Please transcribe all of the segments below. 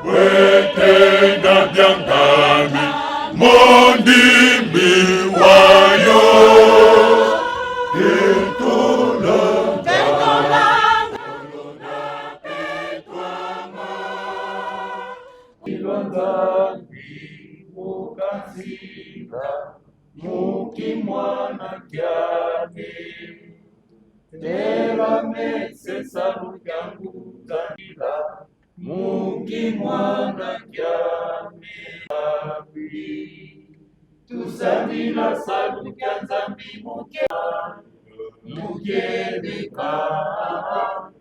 Wetenda byangami mondimi wayo ilwanzambi mukanzira mukimwana kyami tera mese salukyangu zandila mukimwana kyami tusandila salukya nzambi mukebeka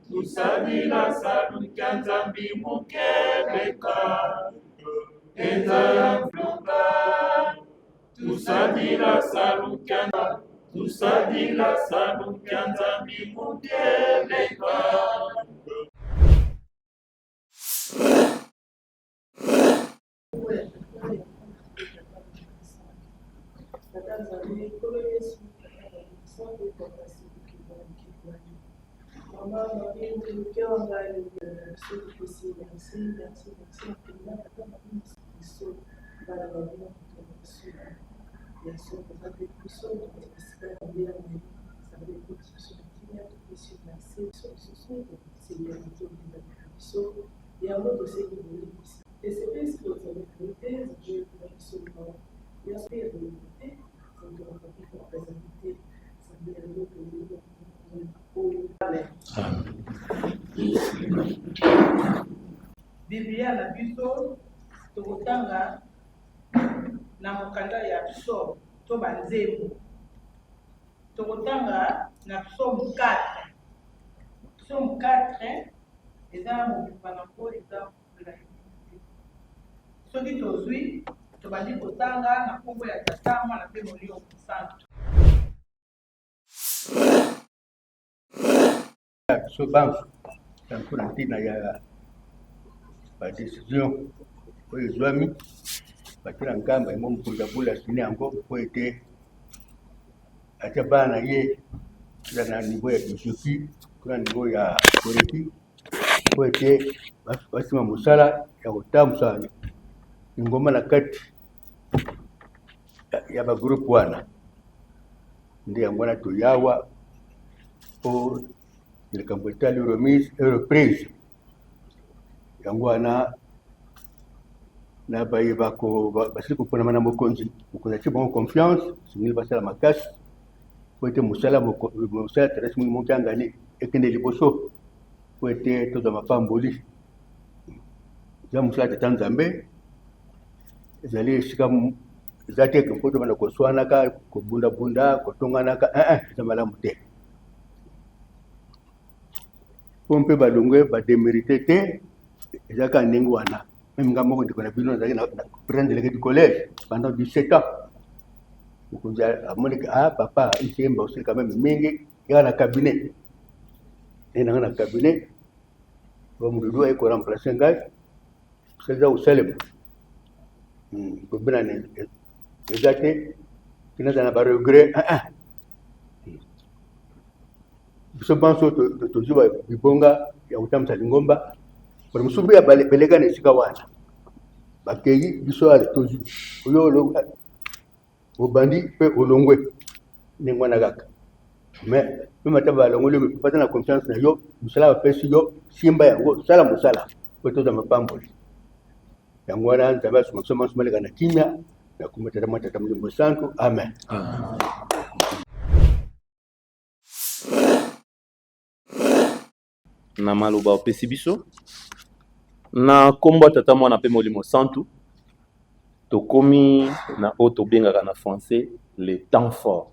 tusandila salukya nzambi mukebeka enza ya mfluka tusandila salukya nzambi mukebeka. Biblia na biso tokotanga na mokanda ya psaume to banzembo tokotanga na psaume 4 psaume 4 eza mobimba nango eza soki tozwi tobandi kotanga na nkombo ya Tata Mwana mpe Molimo Santu. So banso tanko na ntina ya badecision oyo ezwami batina nkamba emo mokundabula asini yango po ete atia bana na ye na niveau ya bijoki kuna niveau ya koreki po ete basima mosala ya kotambusa ngoma na kati ya bagroupe wana nde yango wana toyawa po likambo etali remise et reprise yango wana na baye basili koponama na mokonzi atie bango confiance singili basala makasi po ete mosala teresi mingi mokiangani ekende liboso po ete tozwa mapamboli eza mosala tata nzambe ezali esika eza te mpo tobanda koswanaka kobundabunda kotonganaka eza malamu te po mpe balongwe bademerite te ezalaka ndenge wana meme nga moko ndeko na bino nazalaki na président délégué du collège pendant 17 ans mokonzi amoniki papa isemba osili quand même mingi yaka na cabinet nanga na cabinet bamududu aye koremplace ngai osaliza kosalema kobina eza te kinaza na baregret biso banso tozwi bibonga ya kotambusa lingomba mosusu ya beleka na esika wana bakei biso ale tozwi oyo obandi mpe olongwe ndenge wana kaka mais meme ata balongoli yo baza na confiance na yo mosala bapesi yo simba yango sala mosala po tozwa mapamboli yango wana nzambe asuma biso manso maleka na kimia na komba tata mwa tata Molimo Santu amen. Na maloba opesi biso na kombo tata Mwana mpe Molimo Santu tokomi na oyo tobengaka na français le temps fort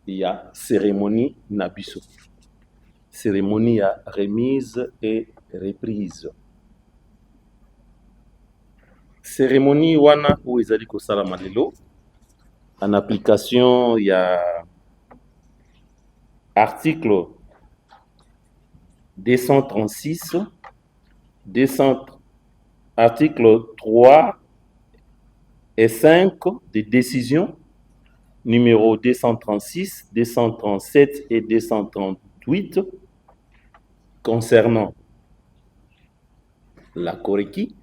ya cérémonie na biso, cérémonie ya remise et reprise. Cérémonie wana oyo ezali kosalama lelo en application ya article 236, article 3 et 5 des décisions numéro 236, 237 et 238 concernant la Koreki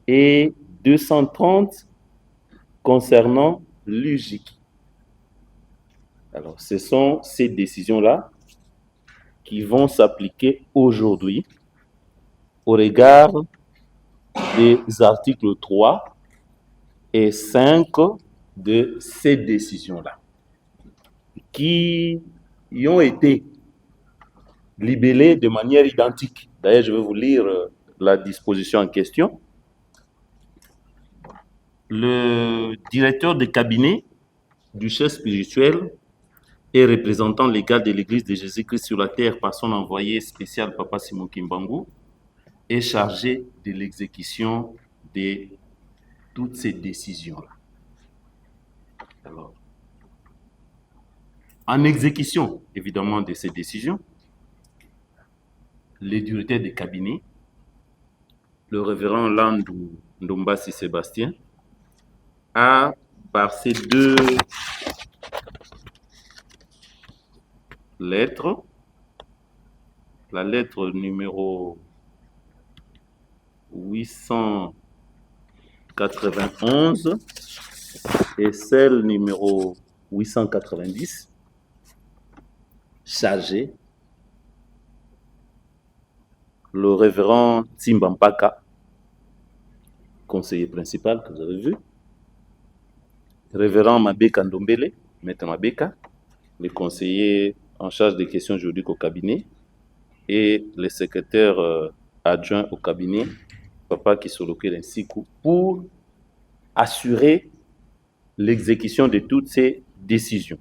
et 230 concernant l'Ujiki. Alors, ce sont ces décisions-là qui vont s'appliquer aujourd'hui au regard des articles 3 et 5 de ces décisions-là, qui y ont été libellées de manière identique. D'ailleurs, je vais vous lire la disposition en question. Le directeur de cabinet du chef spirituel et représentant légal de l'Église de Jésus-Christ sur la terre par son envoyé spécial Papa Simon Kimbangu est chargé de l'exécution de toutes ces décisions-là. Alors, en exécution, évidemment, de ces décisions, le directeur de cabinet, le révérend Landou Ndombasi Sébastien, a, par ces deux lettres, la lettre numéro 891 et celle numéro 890, chargé le révérend Timbampaka, conseiller principal que vous avez vu, révérend Mabeka Ndombele, maître Mabeka, le conseiller en charge des questions juridiques au cabinet, et le secrétaire adjoint au cabinet, Papa Kisoloke Lensiku, pour assurer l'exécution de toutes ces décisions.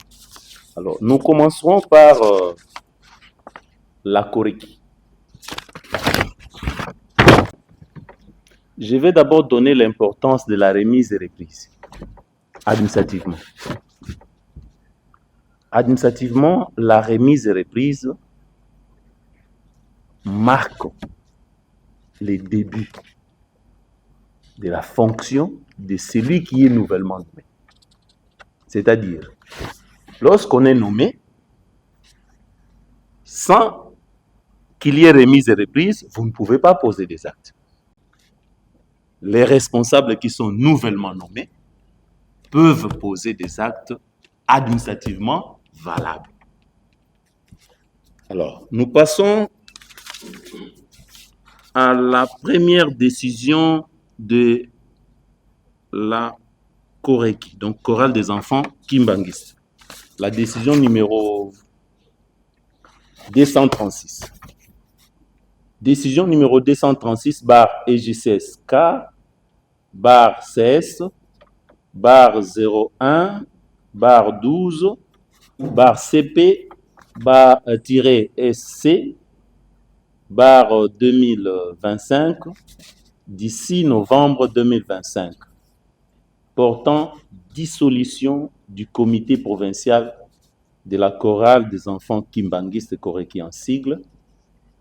Alors, nous commencerons par la Koreki. Je vais d'abord donner l'importance de la remise et reprise, administrativement. Administrativement, la remise et reprise marque les débuts de la fonction de celui qui est nouvellement nommé. C'est-à-dire, lorsqu'on est nommé, sans qu'il y ait remise et reprise, vous ne pouvez pas poser des actes. Les responsables qui sont nouvellement nommés peuvent poser des actes administrativement valables. Alors, nous passons à la première décision de la Koreki, donc chorale des enfants Kimbangis. La décision numéro 236. Décision numéro 236 bar EJCSK bar CS bar 01 bar 12 bar CP bar SC bar 2025 d'ici novembre 2025 portant dissolution du comité provincial de la chorale des enfants kimbanguistes Koreki en sigle,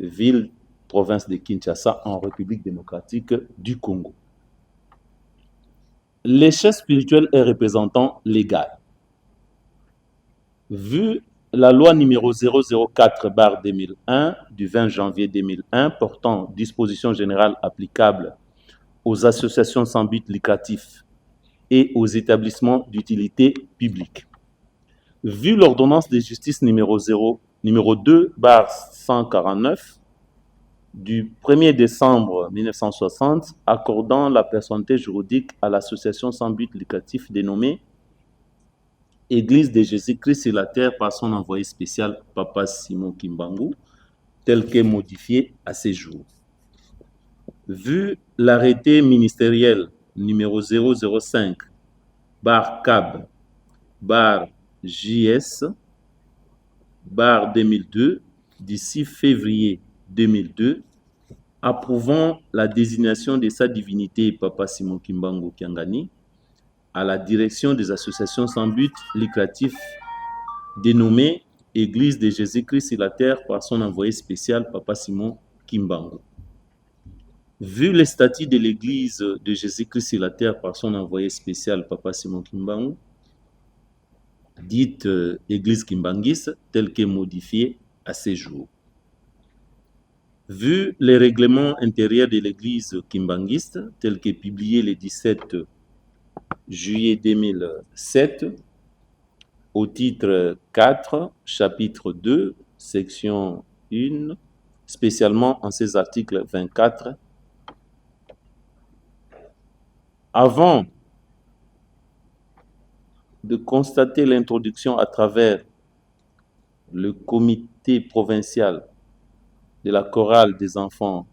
ville, province de Kinshasa en République démocratique du Congo. Les chefs spirituels et représentants légaux. Vu la loi numéro 004/2001 du 20 janvier 2001 portant dispositions générales applicables aux associations sans but lucratif et aux établissements d'utilité publique. Vu l'ordonnance de justice numéro 2/149 du 1er décembre 1960 accordant la personnalité juridique à l'association sans but lucratif dénommée Église de Jésus-Christ sur la terre par son envoyé spécial Papa Simon Kimbangu, tel qu'est modifié à ces jours. Vu l'arrêté ministériel numéro 005 bar CAB bar JS bar 2002 du 6 février 2002 approuvant la désignation de sa divinité Papa Simon Kimbangu Kiangani à la direction des associations sans but lucratif dénommée Église de Jésus-Christ sur la terre par son envoyé spécial Papa Simon Kimbangu. Vu les statuts de l'Église de Jésus-Christ sur la terre par son envoyé spécial Papa Simon Kimbangu, dite Église Kimbangis, telle qu'est modifiée à ces jours. Vu les règlements intérieurs de l'Église kimbanguiste, tel que publié le 17 juillet 2007, au titre 4, chapitre 2, section 1, spécialement en ces articles 24, avant de constater l'introduction à travers le comité provincial de la chorale des enfants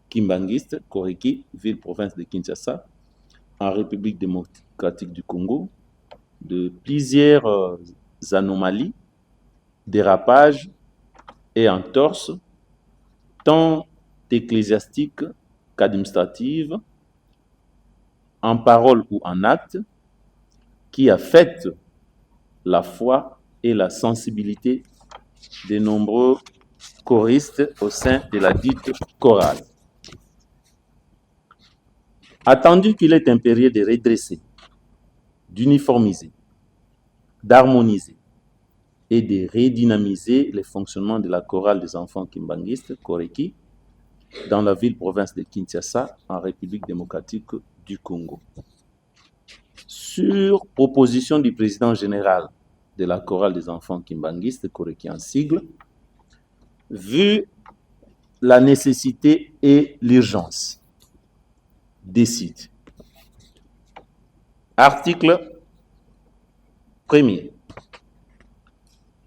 kimbanguistes, Koriki, ville-province de Kinshasa, en République démocratique du Congo, de plusieurs anomalies, dérapages et entorses, tant ecclésiastiques qu'administratives, en parole ou en acte, qui affectent la foi et la sensibilité de nombreux choristes au sein de la dite chorale. Attendu qu'il est impérieux de redresser, d'uniformiser, d'harmoniser et de redynamiser le fonctionnement de la chorale des enfants kimbanguistes, Koreki, dans la ville-province de Kinshasa, en République démocratique du Congo. Sur proposition du président général de la chorale des enfants kimbanguistes, Koreki en sigle, vu la nécessité et l'urgence, décide. Article 1er.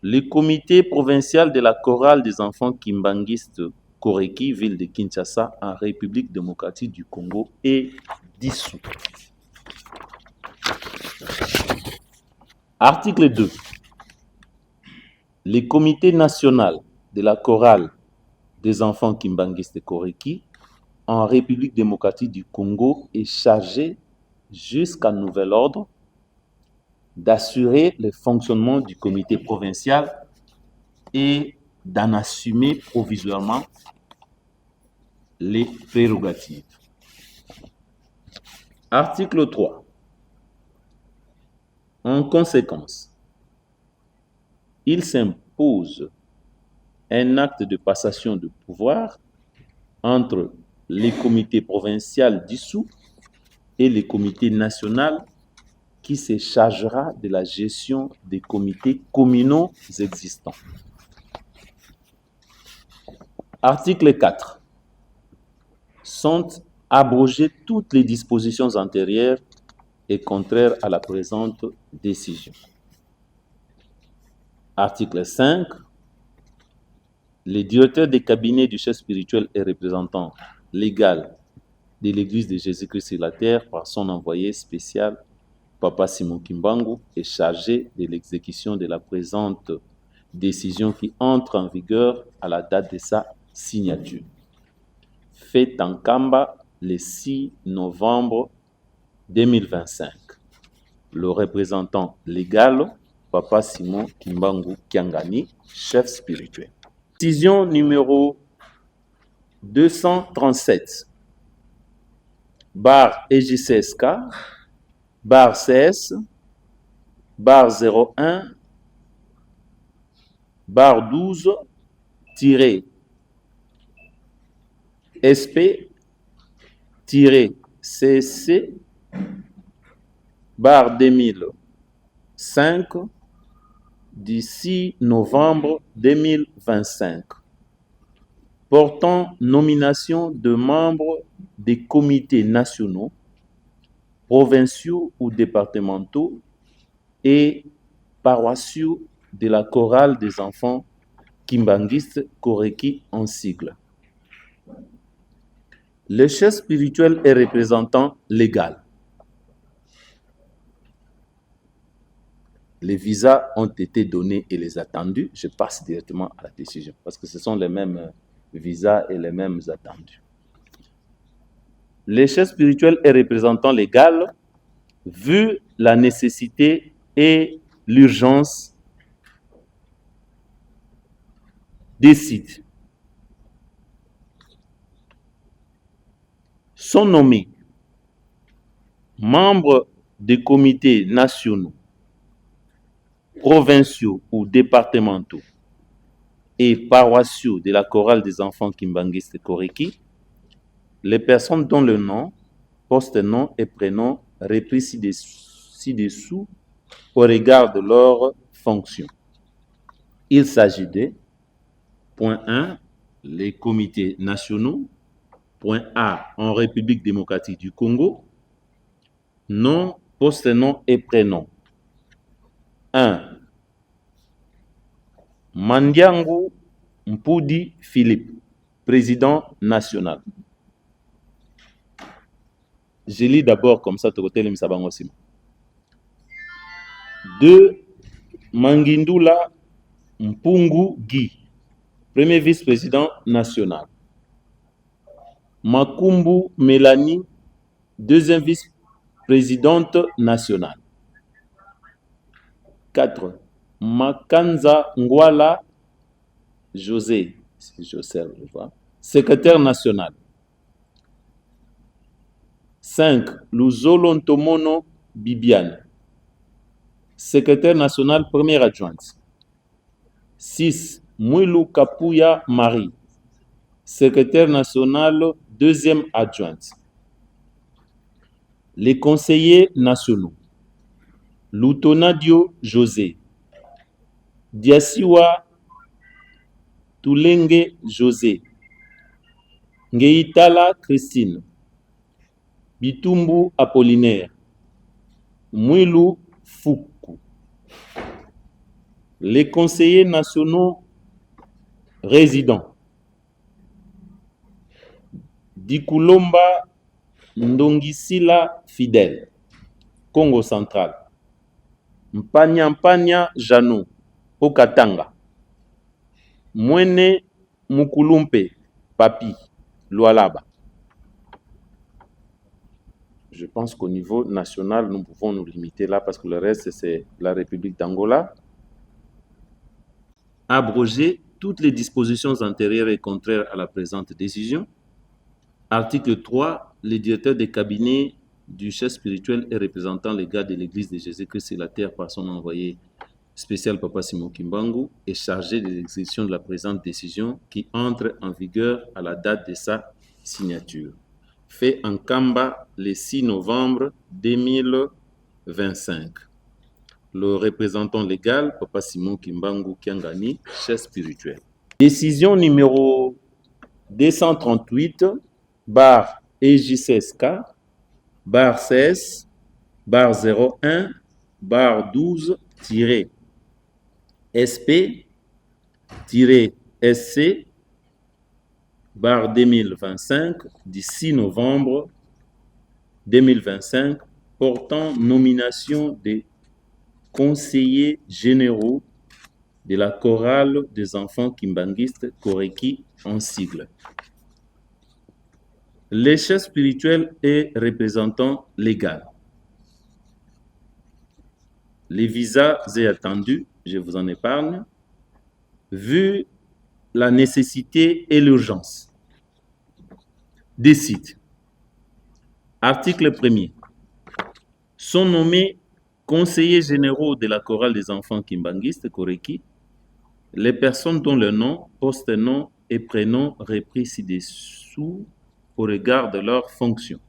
Le comité provincial de la chorale des enfants kimbanguistes Koreki, ville de Kinshasa, en République démocratique du Congo, est dissous. Article 2. Le comité national de la chorale des enfants kimbanguistes Koreki, en République démocratique du Congo, est chargé, jusqu'à nouvel ordre, d'assurer le fonctionnement du comité provincial et d'en assumer provisoirement les prérogatives. Article 3. En conséquence, il s'impose un acte de passation de pouvoir entre les comités provinciaux dissous et le comité national qui se chargera de la gestion des comités communaux existants. Article 4. Sont abrogées toutes les dispositions antérieures et contraires à la présente décision. Article 5. Les directeurs des cabinets du chef spirituel et représentant légal de l'Église de Jésus-Christ sur la terre par son envoyé spécial, Papa Simon Kimbangu, est chargé de l'exécution de la présente décision qui entre en vigueur à la date de sa signature. Fait en Kamba le 6 novembre 2025. Le représentant légal, Papa Simon Kimbangu Kiangani, chef spirituel. Décision numéro 237, bar EJCSK, bar CS, bar 01, bar 12, SP, CC, bar 2005, du 6 novembre 2025, portant nomination de membres des comités nationaux, provinciaux ou départementaux et paroissiaux de la chorale des enfants kimbanguistes Koreki en sigle. Le chef spirituel est représentant légal. Les visas ont été donnés et les attendus. Je passe directement à la décision parce que ce sont les mêmes visas et les mêmes attendus. Le chef spirituel est représentant légal vu la nécessité et l'urgence décide. Sont nommés membres des comités nationaux, provinciaux ou départementaux et paroissiaux de la chorale des enfants kimbanguistes Koriki, les personnes dont le nom, post-nom et prénom repris ci-dessous au regard de leur fonction. Il s'agit de point 1, les comités nationaux, point A, en République démocratique du Congo, nom, post-nom et prénom. 1. Mandiangu Mpudi Philippe, président national. Je lis d'abord comme ça, Tokote Misabango Sima. 2. Mangindula Mpungu Guy, premier vice-président national. Makumbu Mélanie, deuxième vice-présidente nationale. 4. Makanza Ngwala José, secrétaire national. 5. Luzolo Ntomono Bibiane, secrétaire national, première adjointe. 6. Mwilu Kapuya Marie, secrétaire national, deuxième adjointe. Les conseillers nationaux. Lutonadio José, Diasiwa Tulenge José, Ngeitala Christine, Bitumbu Apollinaire, Mwilu Fuku. Les conseillers nationaux résidents. Dikulomba Ndongisila Fidèle, Congo central. Mpanya Janou, Okatanga. Mwene Mukulumpe Papi, Lualaba. Je pense qu'au niveau national, nous pouvons nous limiter là parce que le reste, c'est la République d'Angola. Abroger toutes les dispositions antérieures et contraires à la présente décision. Article 3, les directeurs des cabinets du chef spirituel et représentant légal de l'Église de Jésus-Christ sur la terre par son envoyé spécial Papa Simon Kimbangu est chargé de l'exécution de la présente décision qui entre en vigueur à la date de sa signature. Fait en Kamba le 6 novembre 2025. Le représentant légal, Papa Simon Kimbangu Kiangani, chef spirituel. Décision numéro 238, bar EJ16K, bar 16, bar 01, bar 12, SP-SC, bar 2025, du 6 novembre 2025, portant nomination des conseillers généraux de la chorale des enfants kimbanguistes Koriki en sigle. Les chefs spirituels et représentants légaux. Les visas est attendu, je vous en épargne, vu la nécessité et l'urgence. Décide. Article 1er. Sont nommés conseillers généraux de la chorale des enfants kimbanguistes Koriki les personnes dont le nom, post-nom et prénom repris ci-dessous au regard de leur fonction.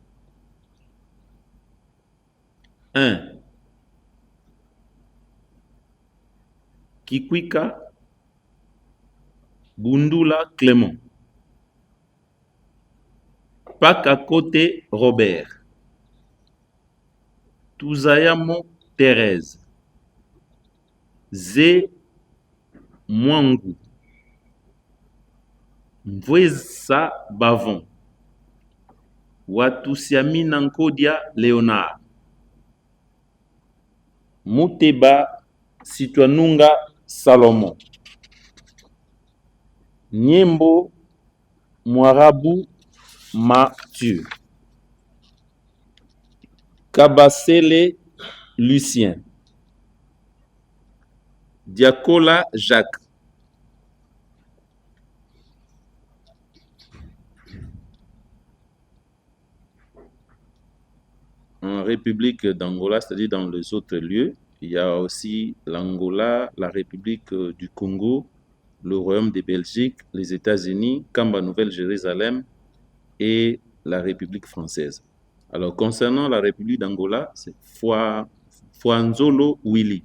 1. Kikwika Bundula Clément. Pakakote Robert. Tuzayamo Thérèse. Zé Mwangu. Mvweza Bavon. Watusiami Nankodia Léonard. Muteba Sitwanunga Salomon. Nyembo Mwarabu Mathieu. Kabasele Lucien. Diakola Jacques. En République d'Angola, c'est-à-dire dans les autres lieux, il y a aussi l'Angola, la République du Congo, le Royaume de Belgique, les États-Unis, Kamba Nouvelle-Jérusalem et la République française. Alors, concernant la République d'Angola, c'est Fouanzolo Willy.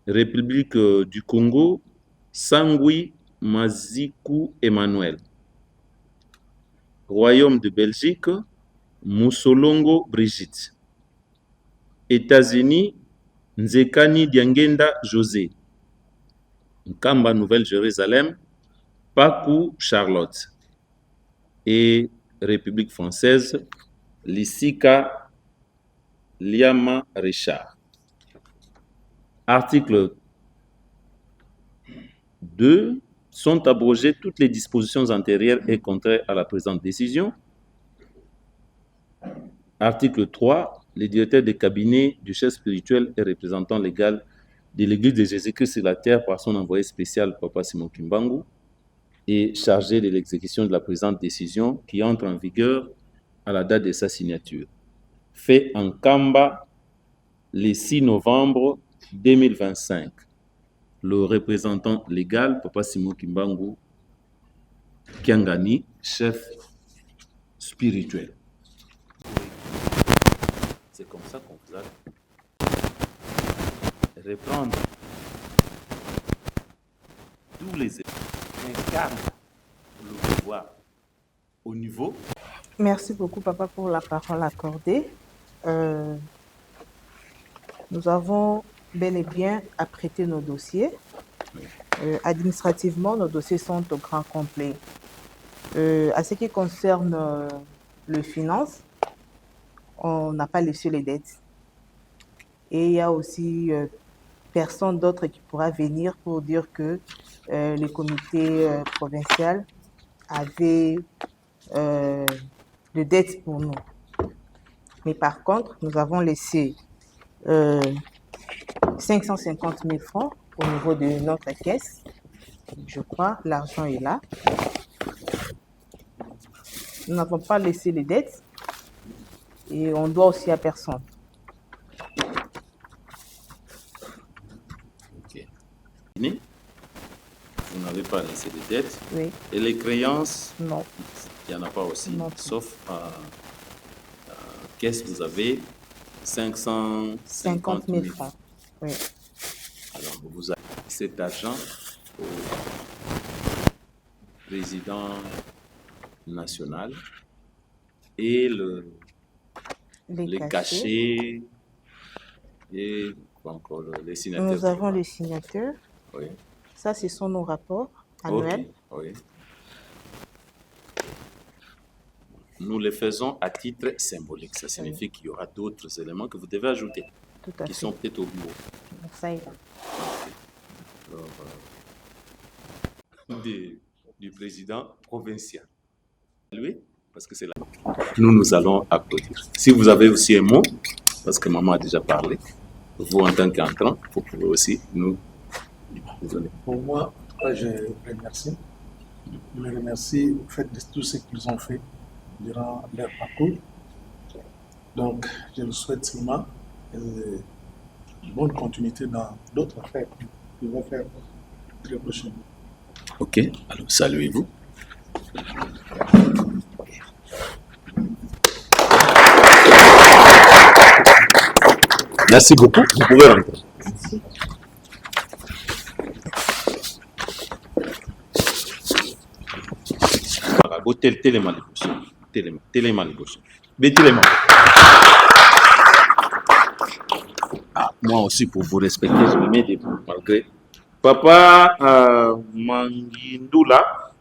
République du Congo, Sangui Mazikou Emmanuel. Royaume de Belgique, Moussolongo Brigitte. États-Unis, Nzekani Diangenda José. Nkamba Nouvelle-Jérusalem, Pakou Charlotte. Et République française, Lissika Liama Richard. Article 2. Sont abrogées toutes les dispositions antérieures et contraires à la présente décision. Article 3. Les directeurs des cabinets du chef spirituel et représentant légal de l'Église de Jésus-Christ sur la terre par son envoyé spécial, Papa Simon Kimbangu, est chargé de l'exécution de la présente décision qui entre en vigueur à la date de sa signature. Fait en Kamba le 6 novembre 2025. Le représentant légal, Papa Simon Kimbangu Kiangani, chef spirituel. C'est comme ça qu'on va reprendre tous les incarnent le pouvoir au niveau. Merci beaucoup, Papa, pour la parole accordée. Nous avons bel et bien apprêté nos dossiers. Administrativement, nos dossiers sont au grand complet. À ce qui concerne le finance, on n'a pas laissé les dettes. Et il y a aussi personne d'autre qui pourra venir pour dire que le comité provincial avait de dettes pour nous. Mais par contre, nous avons laissé 550 000 francs au niveau de notre caisse. Je crois, l'argent est là. Nous n'avons pas laissé les dettes et on doit aussi à personne. Ok. Vous n'avez pas laissé les dettes. Oui. Et les créances, Non. il n'y en a pas aussi. Non. Sauf caisse, vous avez 550 000 francs. Oui. Alors, vous avez cet argent au président national et les cachets et encore les signataires. Nous avons les signateurs. Oui. Ça, ce sont nos rapports annuels. Okay. Oui. Nous les faisons à titre symbolique. Ça signifie qu'il y aura d'autres éléments que vous devez ajouter, Tout à qui fait. sont peut-être au bureau. Ça y est. Alors, du président provincial. Lui, parce que c'est là. Nous allons applaudir. Si vous avez aussi un mot, parce que maman a déjà parlé, vous en tant qu'entrant, vous pouvez aussi nous donner. Pour moi, je les remercie. Je les remercie au fait de tout ce qu'ils ont fait durant leur parcours. Donc, je vous souhaite seulement une bonne continuité dans d'autres affaires qu'ils vont faire très prochainement. Ok, alors saluez-vous. Merci beaucoup, vous pouvez rentrer. Moi aussi, pour vous respecter, je me mets debout, malgré. Papa Mangindula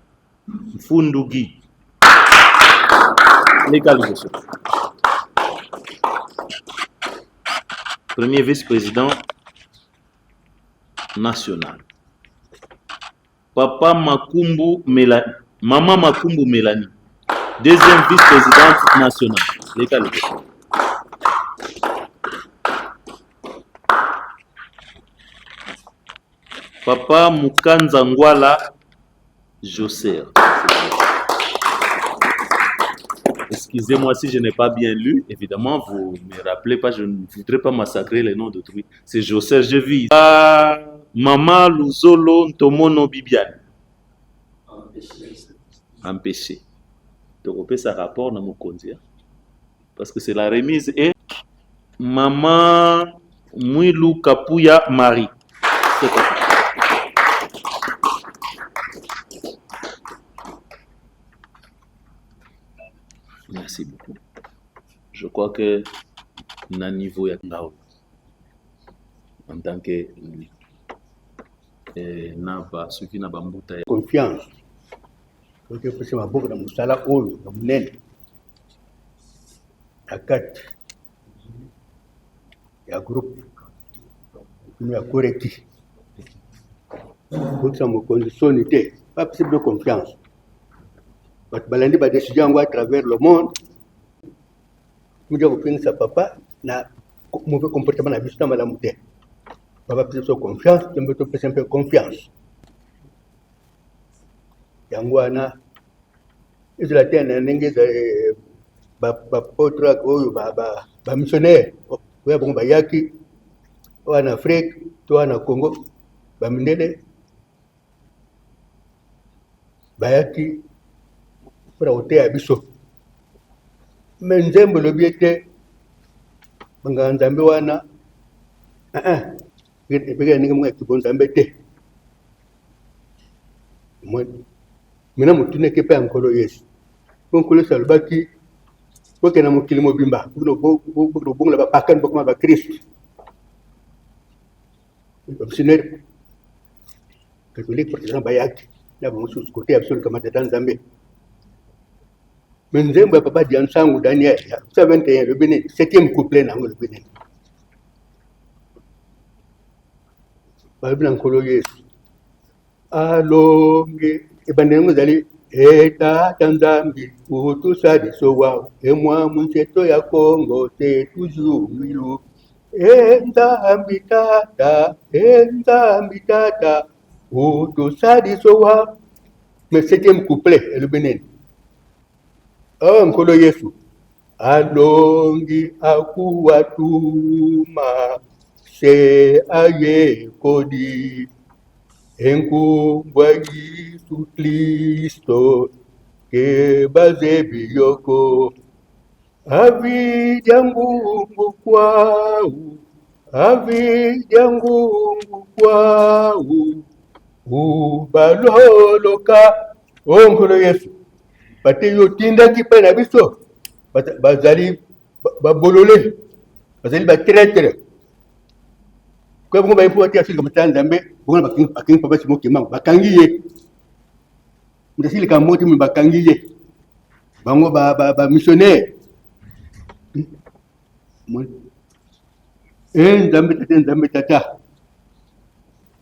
Fundugi. Légalisation. Premier vice-président national. Papa Makumbu Mélanie. Maman Makumbu Mélanie. Deuxième vice-présidente nationale. Légalisation. Papa Mukanza Ngwala Josser. Excusez-moi si je n'ai pas bien lu. Évidemment, vous ne me rappelez pas, je ne voudrais pas massacrer les noms d'autrui. C'est Josser, je vis. Mama Luzolo Ntomono Bibiane. Empêché. Donc, ça rapport dans mon compte. Parce que c'est la remise. Et Maman Mouilou Kapouya Marie. Merci beaucoup. Je crois que na niveau ya ngao en tant que na ba suki na bambuta ya confiance. Donc il faut se maboka na musala oyo na munene. Akati ya groupe ya koreki. Donc ça me conditionne pas possible de confiance. But balandi ba décision à travers le monde. Nous devons prendre sa papa na mauvais comportement na biso na malamu te. Papa peut se confiance, tu peux te faire confiance. Yango ana ezala te na ndenge za ba potra oyo ba missionnaire oyo bongo bayaki en Afrique, toi en Congo, ba mindele bayaki pour oteya biso. Mais nzembo lobi ete banga nzambe wana epeka ndenge mwa kibo nzambe te. Mina mutune ke pe ankolo Yesu. Onkolo salbaki boke na mokili mobimba bokilo bongola bapakani bokoma bakristu. Missionnaire catholique protestant bayaki na bamosusu kote ya biso kama tata nzambe. Mais nzembo ya papa Diansangu Daniel, 21 le Bénin, 7e couplet nango le Bénin. Babina nkolo Yesu. Alonge ebandengo zali tata nzambi utusadi sowa emwa munseto ya Congo c'est toujours milu. Nzambi tata utusadi sowa. Mais 7e couplet le Bénin. Oh, nkolo Yesu alongi akuwatuma se aye kodi enkumbwa Yesu Kristo ke bazebi yoko avidya ngungu kwau ubaloloka. Oh, nkolo Yesu bate yo tindaki mpe na biso bazali babolole bazali batraitre kwa bongo bayepo bati afika matala nzambe bongo bakangi papa simo kimango bakangi ye mutasili kamoti mu bakangi ye bango ba missionnaire nzambe tata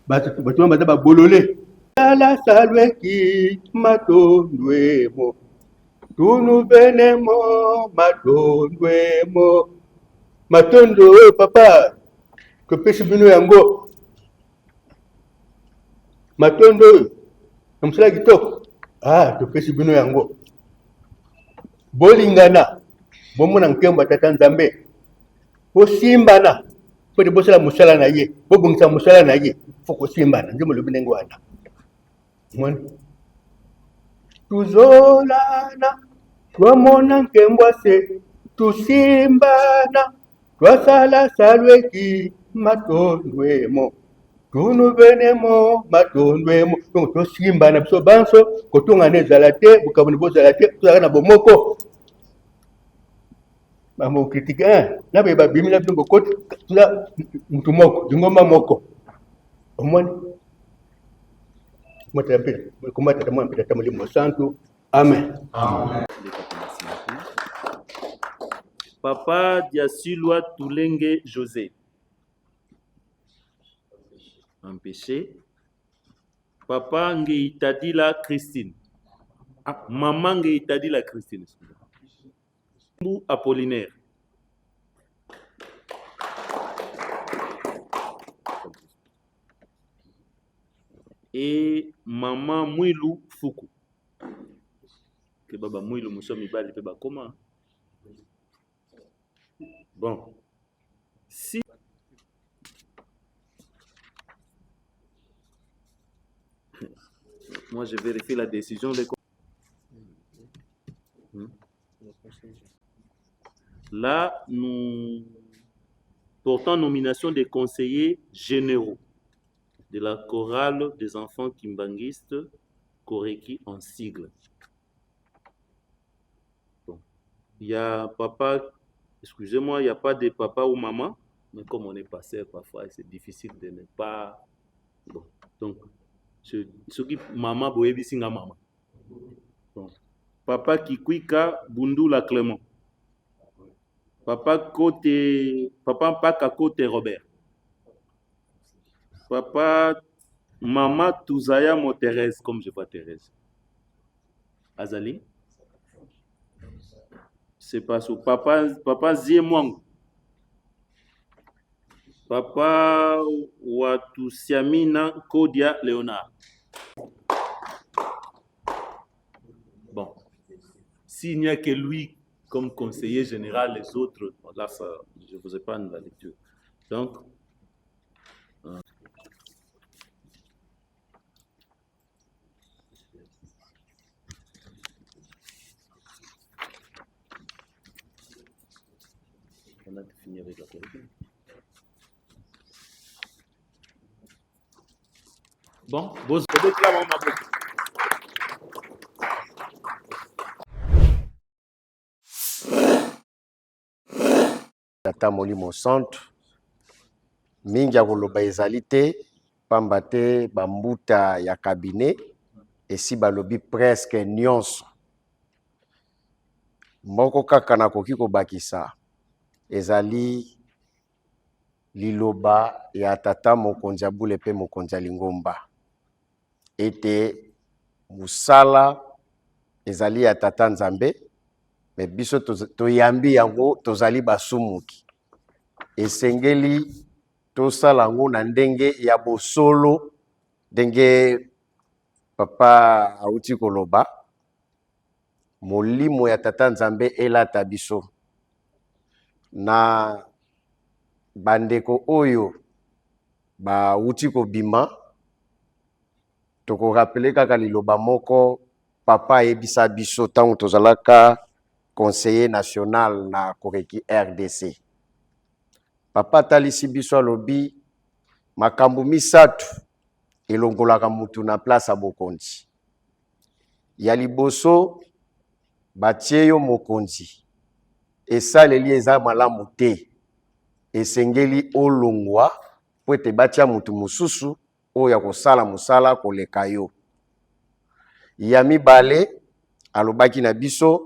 batu baza babolole ala salweki matondwemo tunu venemo matondwemo matondo oyo papa kopesi bino yango matondo oyo na mosala kitoko topesi bino yango bolingana bomona nkembo ya tata nzambe bosimbana po te bosala mosala na ye bobongisa mosala na ye fo kosimbana nzembo lobi ndenge wana tuzolana twamona nkembwa se tusimbana twasala salweki matondwemo tunu venemo matondwemo donc tosimbana biso banso kotongana ezala te bokaboni bozala te tozalaka na bomoko bamokritike na baye babimi na bino bokoti tuza mutu moko lingomba moko omoni komata mwana mpeta molimo santu. Amen. Papa Diasulwa Tulenge José. Empêché. Papa Ngeitadila Christine. Maman Ngeitadila Christine. Apollinaire. Et maman Mouilou Fuku. Que baba Mouilou Moussa Mibali pe ba comment? Bon. Si Moi, je vérifie la décision des... Là, nous portons nomination des conseillers généraux de la chorale des enfants kimbanguistes, Koreki en sigle. Bon. Il y a papa, excusez-moi, il n'y a pas de papa ou maman, mais comme on est passé parfois, c'est difficile de ne pas... Bon. Donc, ce qui maman, boyebi singa maman. Bon. Papa Kikwika Bundula Clément. Papa Mpaka Kote Robert. Papa Maman Touzaya Mo Thérèse, comme je vois Thérèse. Azali. C'est pas ça. Papa Ziemwang. Papa Watusiamina Kodia Léonard. Bon. S'il n'y a que lui comme conseiller général, les autres, là, ça, je ne vous ai pas de la lecture. Donc, on a fini avec la correction. Bon, vous avez là, Tata Molimo Centre mingi ya koloba ezali te pamba te bambuta ya cabinet esi balobi presque nyonso moko kaka nakoki kobakisa ezali liloba ya tata mokonzi ya Bule pe mokonzi ya Lingomba ete musala ezali ya tata Nzambe me biso toyambi yango tozali basumuki esengeli tosala yango na ndenge ya bosolo ndenge papa auti koloba molimo ya tata Nzambe elata biso na bandeko oyo bauti kobima toko rappeler kaka liloba moko papa ebisa biso tango tozalaka conseiller national na Koreki RDC. Papa talisi biso alobi makambo misatu elongolaka mutu na place bokonzi. Ya liboso batie yo mokonzi. Esaleli eza malamu te. Esengeli olongwa po ete batia mutu mususu oyo kosala musala koleka yo. Ya mibale alobaki na biso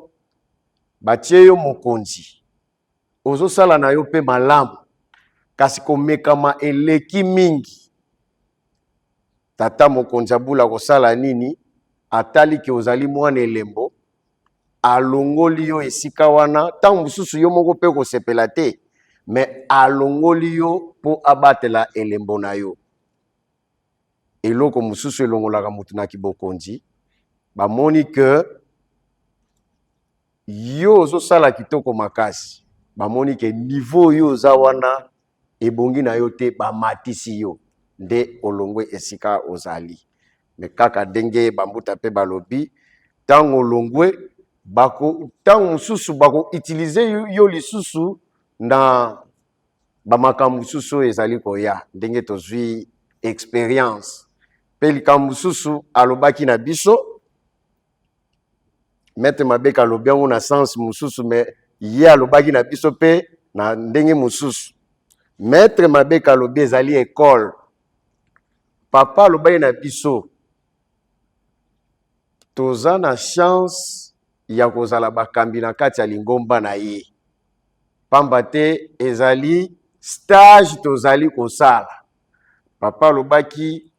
batie yo mokonzi. Ozo sala na yo pe malamu. Kasi komekama eleki mingi. Tata mokonzi abula kosala nini? Atali ke ozali mwana elembo. Alongoli yo esika wana. Tangu mususu yo moko pe kosepela te. Me alongoli yo po abatela elembo na yo. Eloko mususu elongolaka mutu na kibokonzi. Bamoni ke yo ozo sala kitoko makasi. Bamoni ke niveau yo za wana ebongi na yo te bamatisi yo nde olongwe esika ozali. Me kaka denge bambuta pe balobi tango olongwe bako tango mususu bako utiliser yo lisusu na bamakambo mususu ezali koya ndenge tozwi experience pe likambo mususu alobaki na biso Maître Mabeka alobi yango na sens mususu me ye alobaki na biso pe na ndenge mususu. Maître Mabeka alobi ezali école. Papa alobaki na biso toza na chance ya kozala bakambi na kati ya Lingomba na ye. Pamba te ezali stage tozali kosala. Papa alobaki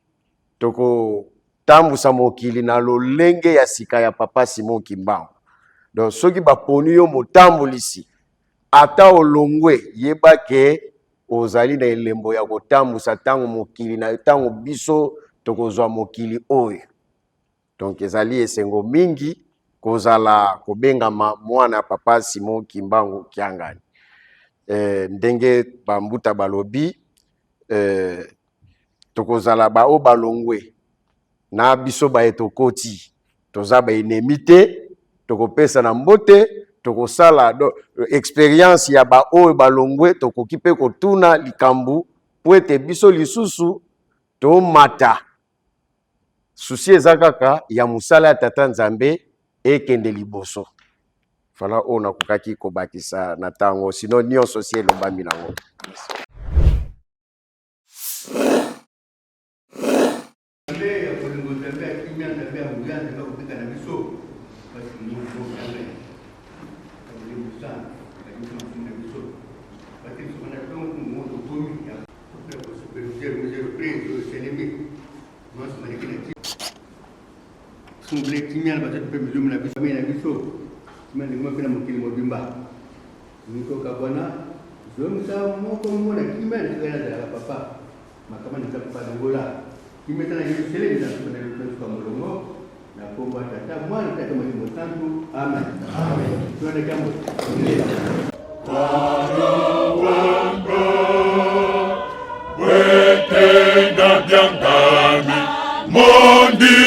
toko tambusa mokili na lolenge ya sika ya papa Simon Kimbangu. Donc soki baponi yo motambulisi ata olongwe yeba ke ozali na elembo ya kotambusa tango mokili na tango biso tokozwa mokili oyo. Donc ezali esengo mingi kozala kobengama mwana papa Simon Kimbangu Kiangani. Ndenge bambuta balobi tokozala ba o balongwe na biso ba etokoti toza ba ennemi te tokopesa na mbote tokosala expérience ya ba oyo balongwe tokoki pe kotuna likambu po ete biso lisusu tomata susi eza kaka ya musala ya tata Nzambe ekende liboso fala oyo nakokaki kobakisa na ntango sino nyonso si elobami nango. Mondi